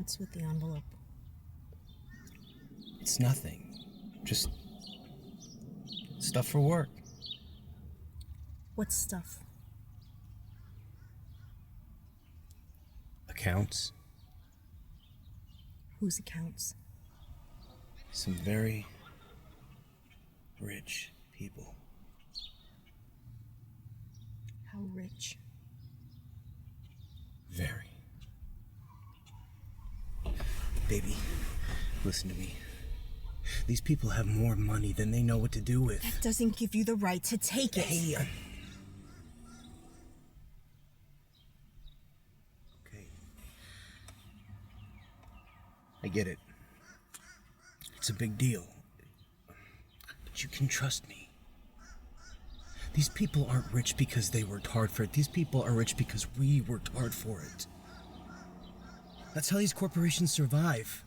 What's with the envelope? It's nothing. Just stuff for work. What stuff? Accounts. Whose accounts? Some very rich people. How rich? Very. Baby, listen to me. These people have more money than they know what to do with. That doesn't give you the right to take it. Hey, okay. I get it. It's a big deal. But you can trust me. These people aren't rich because they worked hard for it. These people are rich because we worked hard for it. That's how these corporations survive.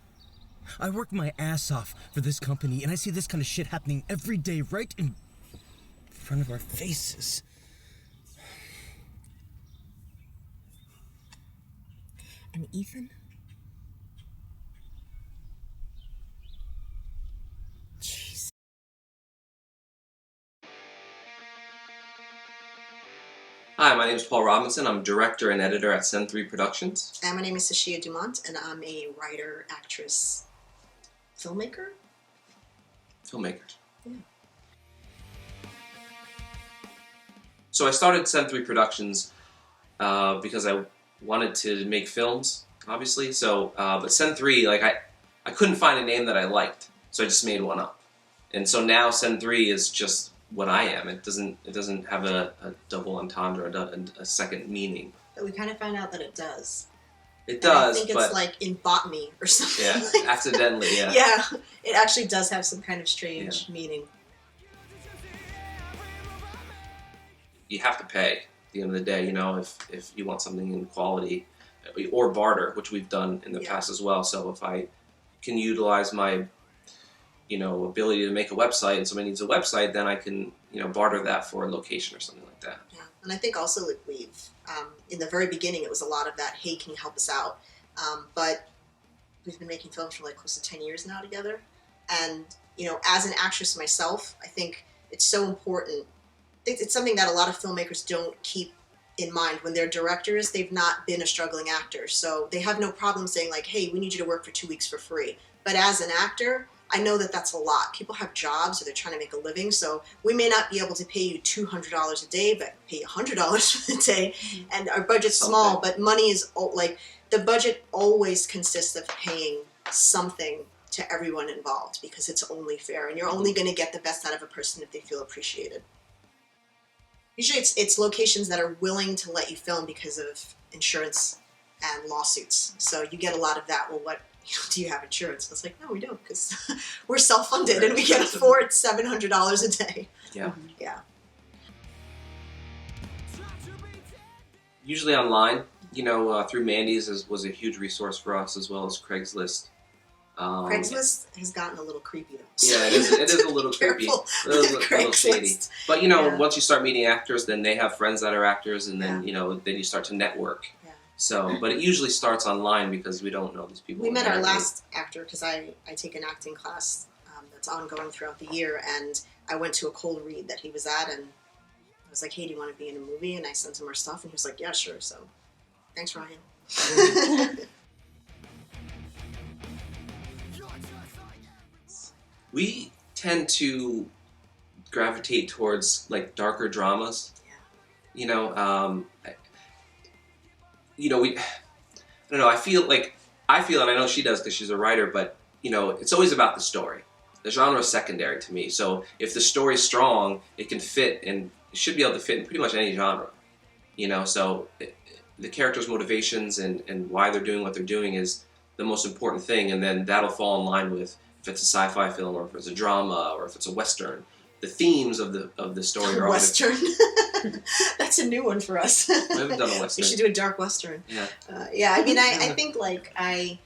I worked my ass off for this company, and I see this kind of shit happening every day right in front of our faces. And Ethan? Jeez. Hi, my name is Paul Robinson. I'm director and editor at Sen3 Productions. And my name is Sashia Dumont, and I'm a writer, actress, filmmaker? Filmmaker. Yeah. So I started Sen3 Productions because I wanted to make films, obviously. So, but Sen3, like I couldn't find a name that I liked, so I just made one up. And so now Sen3 is just what I am. It doesn't have a double entendre, a second meaning. But we kind of found out that it does. It does, I think it's like in botany or something. Yeah, like accidentally, yeah. Yeah, it actually does have some kind of strange meaning. You have to pay at the end of the day, you know, if you want something in quality, or barter, which we've done in the past as well. So if I can utilize my, you know, ability to make a website and somebody needs a website, then I can, you know, barter that for a location or something like that. Yeah, and I think also like we've, in the very beginning, it was a lot of that, hey, can you help us out? But we've been making films for like close to 10 years now together. And, you know, as an actress myself, I think it's so important. I think it's something that a lot of filmmakers don't keep in mind. When they're directors, they've not been a struggling actor. So they have no problem saying like, hey, we need you to work for 2 weeks for free. But as an actor, I know that that's a lot. People have jobs or they're trying to make a living, so we may not be able to pay you $200 a day, but pay $100 for the day. And our budget's small, but money is, like, the budget always consists of paying something to everyone involved because it's only fair, and you're only going to get the best out of a person if they feel appreciated. Usually it's locations that are willing to let you film because of insurance and lawsuits. So you get a lot of that. Well, what do you have insurance? And it's like, no, we don't, because we're self-funded and we can afford $700 a day. Yeah. Yeah. Usually online, you know, through Mandy's was a huge resource for us, as well as Craigslist. Craigslist has gotten a little creepy though. So yeah, it is a little creepy, a little shady. But you know, once you start meeting actors, then they have friends that are actors, and then you know, then you start to network. Yeah. So, but it usually starts online because we don't know these people. We met our last actor because I take an acting class that's ongoing throughout the year, and I went to a cold read that he was at, and I was like, hey, do you want to be in a movie? And I sent him our stuff, and he was like, yeah, sure. So, thanks, Ryan. We tend to gravitate towards like darker dramas. Yeah. You know, I don't know. I feel, and I know she does because she's a writer, but you know, it's always about the story. The genre is secondary to me. So if the story's strong, it can fit, and it should be able to fit in pretty much any genre. You know, so the characters' motivations and why they're doing what they're doing is the most important thing, and then that'll fall in line with if it's a sci-fi film or if it's a drama or if it's a western. The themes of the story are Western. That's a new one for us. We haven't done a Western. We should do a dark Western. Yeah. Yeah, I mean, I think like I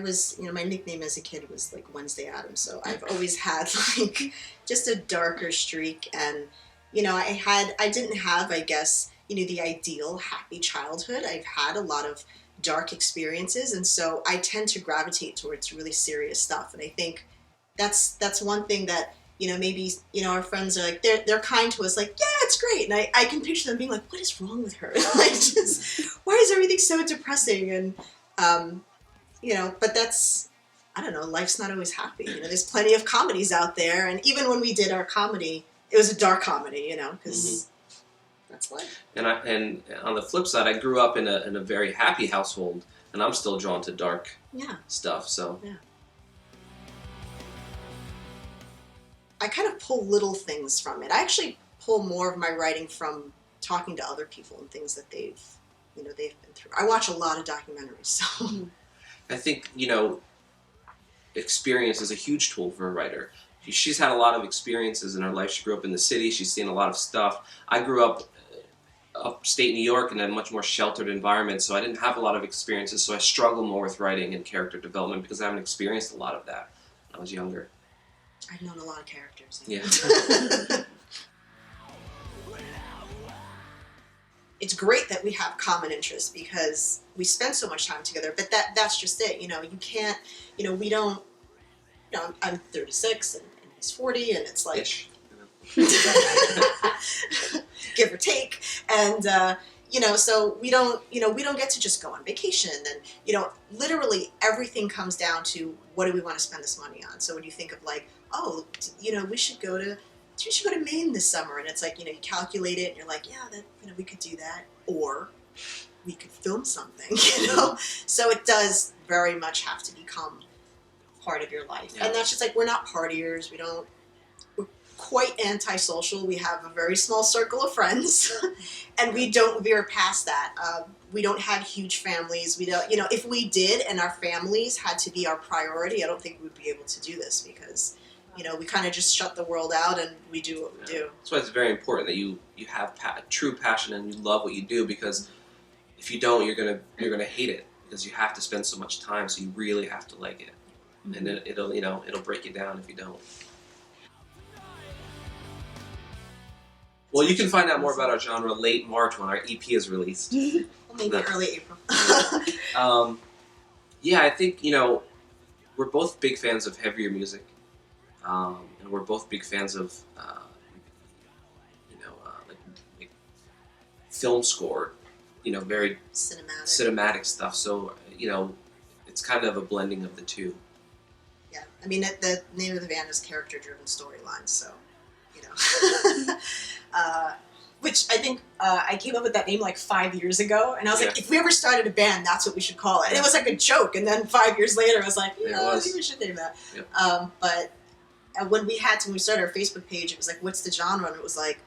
was, you know, my nickname as a kid was like Wednesday Addams, so I've always had like just a darker streak, and you know, I didn't have, I guess, you know, the ideal happy childhood. I've had a lot of dark experiences, and so I tend to gravitate towards really serious stuff. And I think that's one thing that, you know, maybe, you know, our friends are like, they're kind to us, like, yeah, it's great. And I can picture them being like, what is wrong with her? Like, just, why is everything so depressing? And, you know, but that's, I don't know, life's not always happy. You know, there's plenty of comedies out there. And even when we did our comedy, it was a dark comedy, you know, because that's life. And on the flip side, I grew up in a very happy household, and I'm still drawn to dark stuff. So yeah. I kind of pull little things from it. I actually pull more of my writing from talking to other people and things that they've been through. I watch a lot of documentaries, so. I think, you know, experience is a huge tool for a writer. She's had a lot of experiences in her life. She grew up in the city. She's seen a lot of stuff. I grew up upstate New York in a much more sheltered environment, so I didn't have a lot of experiences, so I struggle more with writing and character development because I haven't experienced a lot of that when I was younger. I've known a lot of characters. Yeah. It's great that we have common interests because we spend so much time together, but that's just it. You know, you can't, you know, we don't, you know, I'm 36 and he's 40 and it's like, Ish. give or take. And, you know, so we don't get to just go on vacation. And, you know, literally everything comes down to what do we want to spend this money on? So when you think of like, oh, you know, we should go to Maine this summer. And it's like, you know, you calculate it and you're like, yeah, that, you know, we could do that. Or we could film something, you know? So it does very much have to become part of your life. Yeah. And that's just like, we're not partiers. We're quite antisocial. We have a very small circle of friends and we don't veer past that. We don't have huge families. We don't, you know, if we did and our families had to be our priority, I don't think we would be able to do this because, you know, we kind of just shut the world out and we do what we do. That's why it's very important that you have true passion and you love what you do, because if you don't, you're gonna hate it because you have to spend so much time. So you really have to like it, and then it'll break you down if you don't. Well, you can find out more about our genre late March when our EP is released. Well, maybe early April. Yeah, I think, you know, we're both big fans of heavier music. And we're both big fans of, like film score, you know, very cinematic stuff. So, you know, it's kind of a blending of the two. Yeah, I mean, the name of the band is Character-Driven Storylines, so, you know. Which I think I came up with that name like 5 years ago, and I was like, if we ever started a band, that's what we should call it. And it was like a joke, and then 5 years later, I was like, I think we should name that. Yep. But when we started our Facebook page, it was like, what's the genre? And it was like,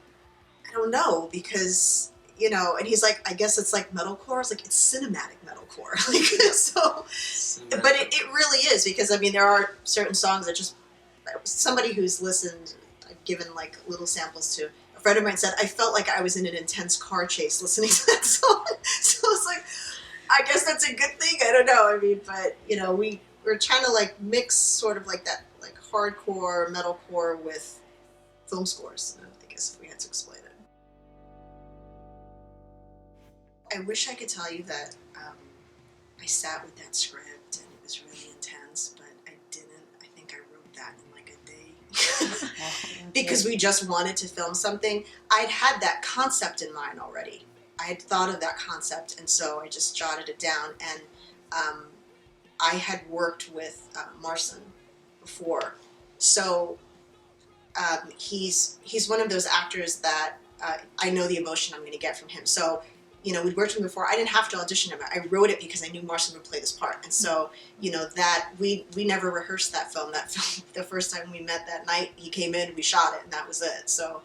I don't know, because, you know, and he's like, I guess it's like metalcore. I was like, it's cinematic metalcore. Like, so, cinematic. But it really is, because, I mean, there are certain songs that just, somebody who's listened, I've given like little samples to, a friend of mine said, I felt like I was in an intense car chase listening to that song. So it's like, I guess that's a good thing. I don't know. I mean, but, you know, we're trying to like mix sort of like that, like hardcore, metalcore with film scores, I guess, if we had to explain it. I wish I could tell you that I sat with that script and it was really intense, but I didn't. I think I wrote that in like a day. Because we just wanted to film something. I'd had that concept in mind already. I had thought of that concept, and so I just jotted it down. And I had worked with Marson before, so he's one of those actors that I know the emotion I'm going to get from him. So, you know, we'd worked with him before. I didn't have to audition him. I wrote it because I knew Marson would play this part. And so, you know, that we never rehearsed that film. That film, the first time we met that night, he came in, we shot it, and that was it. So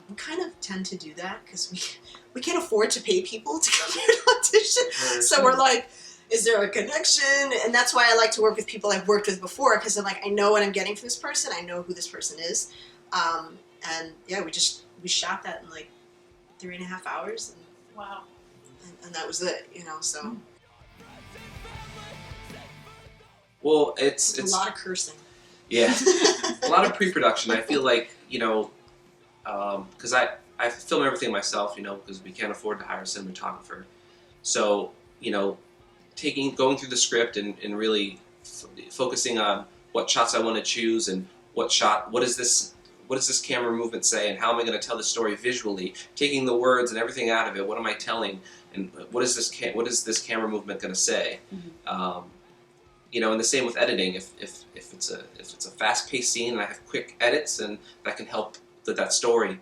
we kind of tend to do that because we can't afford to pay people to come here to audition. So we're like, is there a connection? And that's why I like to work with people I've worked with before, because I'm like, I know what I'm getting from this person. I know who this person is. And yeah, we shot that in like 3.5 hours. And, wow. And that was it, you know, so. Well, it's a lot of cursing. Yeah, a lot of pre-production. I feel like, you know, because I film everything myself, you know, because we can't afford to hire a cinematographer. So, you know, going through the script and really focusing on what shots I want to choose and what does this camera movement say, and how am I going to tell the story visually, taking the words and everything out of it. What am I telling, and what is this camera movement going to say? You know, and the same with editing. If it's a fast-paced scene and I have quick edits, and that can help with that story.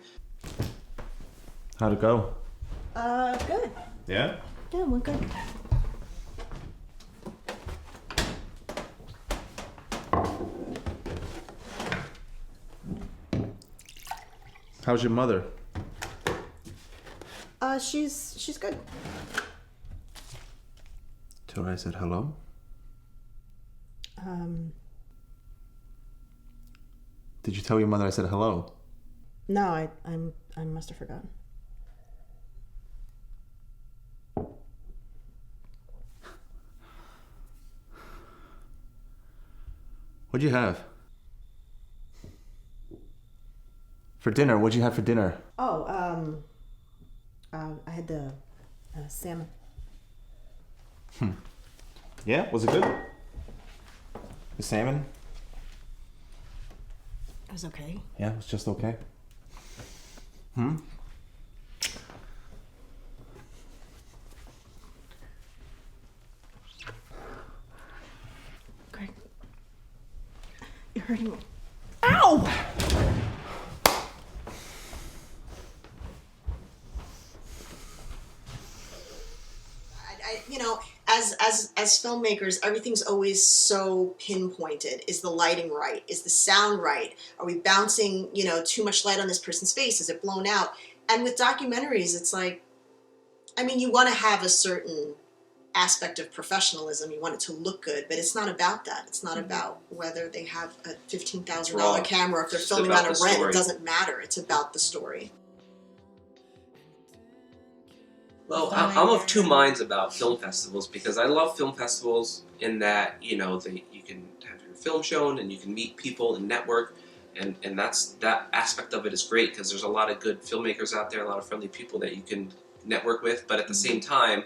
How'd it go? Good. Yeah? Yeah, we're good. How's your mother? She's good. Till I said hello? Did you tell your mother I said hello? No, I must have forgotten. What'd you have? For dinner, what'd you have for dinner? Oh, I had the salmon. Yeah, was it good? The salmon? It was okay. Yeah, it was just okay. Greg, you're hurting me. Ow! You know, as filmmakers, everything's always so pinpointed. Is the lighting right? Is the sound right? Are we bouncing, you know, too much light on this person's face? Is it blown out? And with documentaries, it's like, I mean, you want to have a certain aspect of professionalism. You want it to look good, but it's not about that. It's not about whether they have a $15,000 camera or if they're filming on a rent. It doesn't matter. It's about the story. Well, I'm of two minds about film festivals, because I love film festivals in that, you know, you can have your film shown and you can meet people and network, and that aspect of it is great, because there's a lot of good filmmakers out there, a lot of friendly people that you can network with. But at the same time,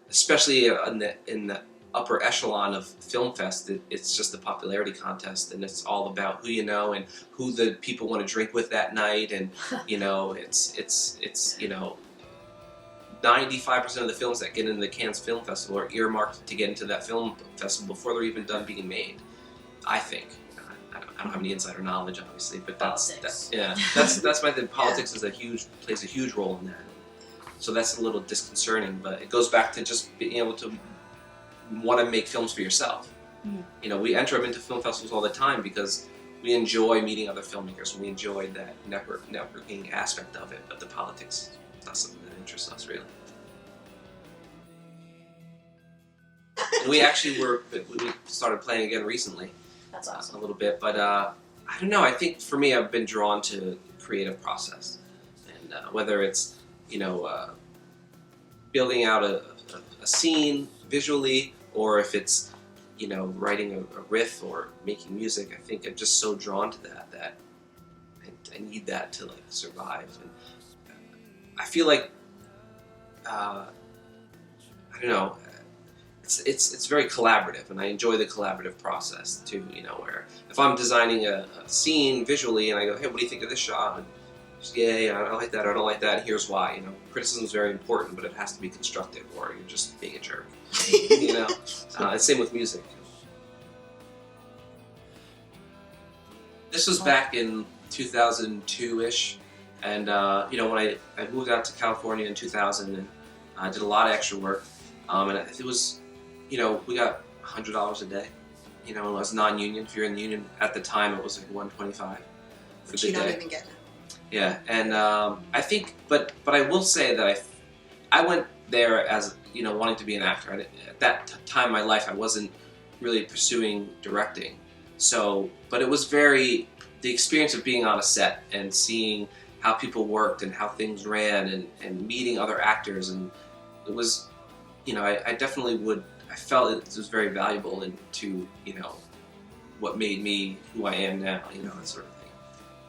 especially in the upper echelon of Film Fest, it's just a popularity contest, and it's all about who you know and who the people want to drink with that night, and you know, it's you know, 95% of the films that get into the Cannes Film Festival are earmarked to get into that film festival before they're even done being made. I think. I don't have any insider knowledge, obviously, but that's my thing. Politics plays a huge role in that. So that's a little disconcerting, but it goes back to just being able to want to make films for yourself. You know, we enter them into film festivals all the time because we enjoy meeting other filmmakers, and we enjoy that networking aspect of it, but the politics, that's something that interests us, really. And we started playing again recently. That's awesome. A little bit, but I don't know, I think for me I've been drawn to the creative process, and whether it's, you know, building out a scene visually, or if it's, you know, writing a riff or making music. I think I'm just so drawn to that I need that to like survive. And I feel like I don't know, it's very collaborative, and I enjoy the collaborative process too. You know, where if I'm designing a scene visually and I go, hey, what do you think of this shot? And just, yeah, I don't like that, or I don't like that, and here's why. You know, criticism is very important, but it has to be constructive, or you're just being a jerk. You know, same with music. This was back in 2002-ish, and you know, when I moved out to California in 2000, and I did a lot of extra work, and it was, you know, we got $100 a day. You know, it was non-union. If you're in the union at the time, it was like $125 for Which the you day. don't even get now. Yeah, and I think, but I will say that I went there as, you know, wanting to be an actor. At that time in my life, I wasn't really pursuing directing. So, but it was the experience of being on a set and seeing how people worked and how things ran, and meeting other actors, and it was, you know, I definitely I felt it was very valuable into, you know, what made me who I am now, you know, that sort of thing.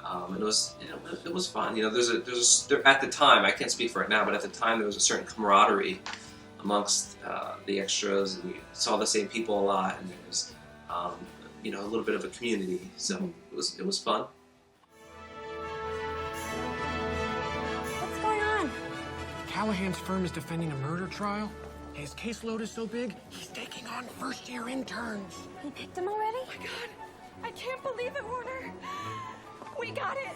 And it was, you know, it was fun. You know, there at the time, I can't speak for it now, but at the time there was a certain camaraderie amongst the extras, and you saw the same people a lot, and there was you know, a little bit of a community. So it was fun. What's going on? Callahan's firm is defending a murder trial. His caseload is so big, he's taking on first-year interns. You picked him already? Oh my God, I can't believe it, Warner. We got it.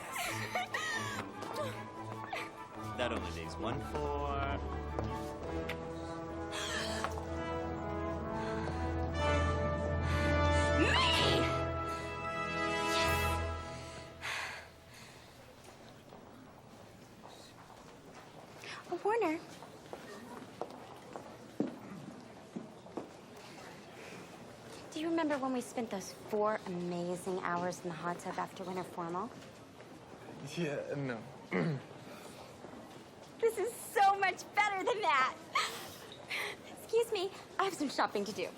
That only leaves one for... Me! Oh, Warner. Do you remember when we spent those 4 amazing hours in the hot tub after winter formal? Yeah, no. This is so much better than that. Excuse me, I have some shopping to do.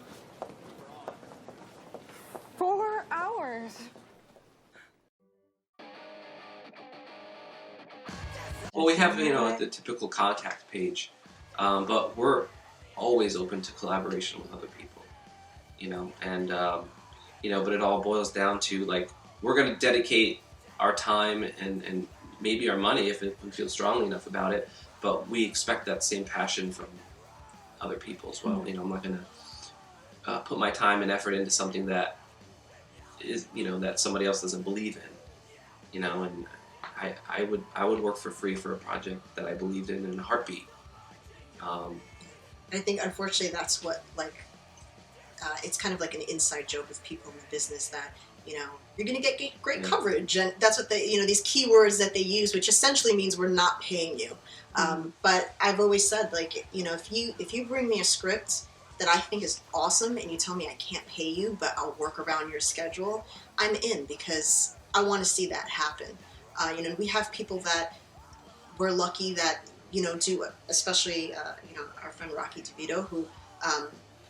4 hours. Well, we have, you know, the typical contact page, but we're always open to collaboration with other people, you know, and, you know, but it all boils down to, like, we're going to dedicate our time and maybe our money if we feel strongly enough about it, but we expect that same passion from other people as well. You know, I'm not going to put my time and effort into something that is, you know, that somebody else doesn't believe in, you know, and I would work for free for a project that I believed in a heartbeat. I think, unfortunately, that's what, like, it's kind of like an inside joke with people in the business that, you know, you're going to get great coverage, and that's what they, you know, these keywords that they use, which essentially means we're not paying you. But I've always said, like, you know, if you bring me a script that I think is awesome and you tell me I can't pay you, but I'll work around your schedule, I'm in, because I want to see that happen. You know, we have people that we're lucky that, you know, do it, especially, you know, our friend Rocky DeVito, who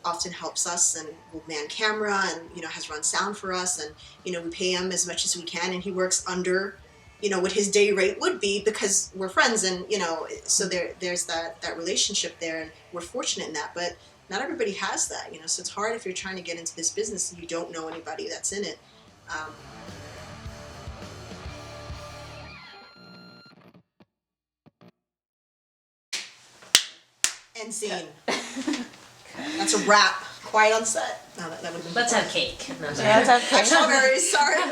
often helps us and will man camera and, you know, has run sound for us, and, you know, we pay him as much as we can, and he works under, you know, what his day rate would be because we're friends, and, you know, so there's that relationship there, and we're fortunate in that, but not everybody has that, you know, so it's hard if you're trying to get into this business and you don't know anybody that's in it. End scene. That's a wrap. Quiet on set. No, that would have been. Let's have cake. No, Strawberries, sorry.